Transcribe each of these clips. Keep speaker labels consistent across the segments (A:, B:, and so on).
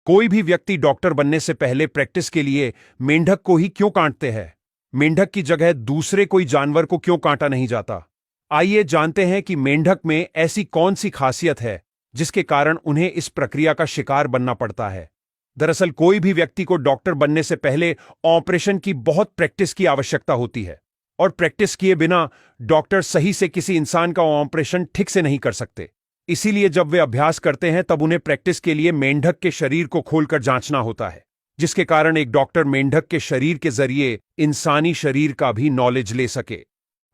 A: कोई भी व्यक्ति डॉक्टर बनने से पहले प्रैक्टिस के लिए मेंढक को ही क्यों काटते हैं? मेंढक की जगह दूसरे कोई जानवर को क्यों काटा नहीं जाता? आइए जानते हैं कि मेंढक में ऐसी कौन सी खासियत है जिसके कारण उन्हें इस प्रक्रिया का शिकार बनना पड़ता है। दरअसल कोई भी व्यक्ति को डॉक्टर बनने से पहले ऑपरेशन की बहुत प्रैक्टिस की आवश्यकता होती है, और प्रैक्टिस किए बिना डॉक्टर सही से किसी इंसान का ऑपरेशन ठीक से नहीं कर सकते। इसीलिए जब वे अभ्यास करते हैं तब उन्हें प्रैक्टिस के लिए मेंढक के शरीर को खोलकर जांचना होता है, जिसके कारण एक डॉक्टर मेंढक के शरीर के जरिए इंसानी शरीर का भी नॉलेज ले सके।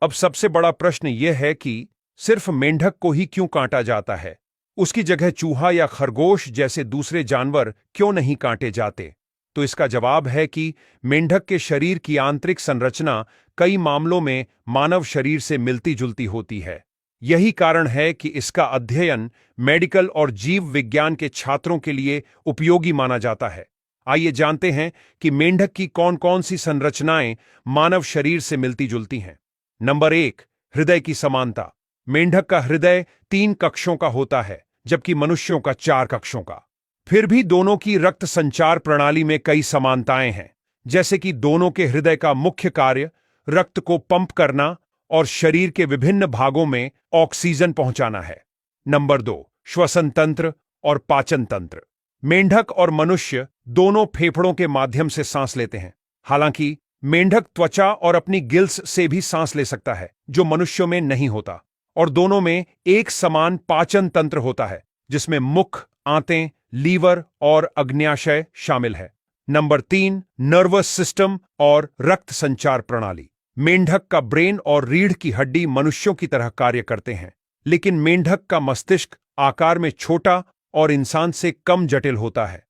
A: अब सबसे बड़ा प्रश्न यह है कि सिर्फ मेंढक को ही क्यों काटा जाता है? उसकी जगह चूहा या खरगोश जैसे दूसरे जानवर क्यों नहीं काटे जाते? तो इसका जवाब है कि मेंढक के शरीर की आंतरिक संरचना कई मामलों में मानव शरीर से मिलती जुलती होती है। यही कारण है कि इसका अध्ययन मेडिकल और जीव विज्ञान के छात्रों के लिए उपयोगी माना जाता है। आइए जानते हैं कि मेंढक की कौन कौन सी संरचनाएं मानव शरीर से मिलती जुलती हैं। नंबर 1, हृदय की समानता। मेंढक का हृदय 3 कक्षों का होता है, जबकि मनुष्यों का 4 कक्षों का। फिर भी दोनों की रक्त संचार प्रणाली में कई समानताएं हैं, जैसे कि दोनों के हृदय का मुख्य कार्य रक्त को पंप करना और शरीर के विभिन्न भागों में ऑक्सीजन पहुंचाना है। नंबर 2, श्वसन तंत्र और पाचन तंत्र। मेंढक और मनुष्य दोनों फेफड़ों के माध्यम से सांस लेते हैं। हालांकि मेंढक त्वचा और अपनी गिल्स से भी सांस ले सकता है, जो मनुष्यों में नहीं होता। और दोनों में एक समान पाचन तंत्र होता है, जिसमें मुख, आंतें, लीवर और अग्न्याशय शामिल है। नंबर 3, नर्वस सिस्टम और रक्त संचार प्रणाली। मेंढक का ब्रेन और रीढ़ की हड्डी मनुष्यों की तरह कार्य करते हैं, लेकिन मेंढक का मस्तिष्क आकार में छोटा और इंसान से कम जटिल होता है।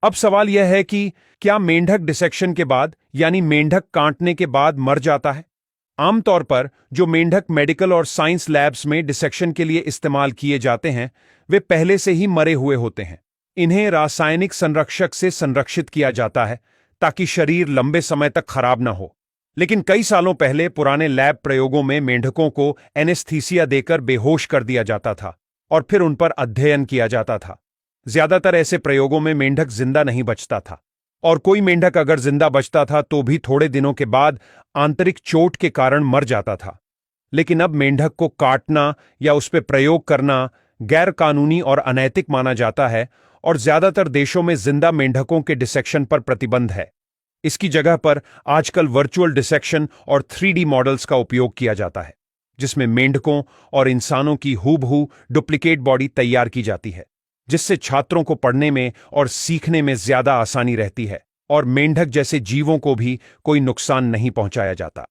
A: अब सवाल यह है कि क्या मेंढक डिसेक्शन के बाद, यानी मेंढक काटने के बाद, मर जाता है? आमतौर पर जो मेंढक मेडिकल और साइंस लैब्स में डिसेक्शन के लिए इस्तेमाल किए जाते हैं, वे पहले से ही मरे हुए होते हैं। इन्हें रासायनिक संरक्षक से संरक्षित किया जाता है ताकि शरीर लंबे समय तक खराब न हो। लेकिन कई सालों पहले पुराने लैब प्रयोगों में मेंढकों को एनेस्थीसिया देकर बेहोश कर दिया जाता था और फिर उन पर अध्ययन किया जाता था। ज्यादातर ऐसे प्रयोगों में मेंढक जिंदा नहीं बचता था, और कोई मेंढक अगर जिंदा बचता था तो भी थोड़े दिनों के बाद आंतरिक चोट के कारण मर जाता था। लेकिन अब मेंढक को काटना या उस पर प्रयोग करना गैर कानूनी और अनैतिक माना जाता है, और ज्यादातर देशों में जिंदा मेंढकों के डिसेक्शन पर प्रतिबंध है। इसकी जगह पर आजकल वर्चुअल डिसेक्शन और 3D मॉडल्स का उपयोग किया जाता है, जिसमें मेंढकों और इंसानों की हूबहू डुप्लीकेट बॉडी तैयार की जाती है, जिससे छात्रों को पढ़ने में और सीखने में ज्यादा आसानी रहती है, और मेंढक जैसे जीवों को भी कोई नुकसान नहीं पहुंचाया जाता।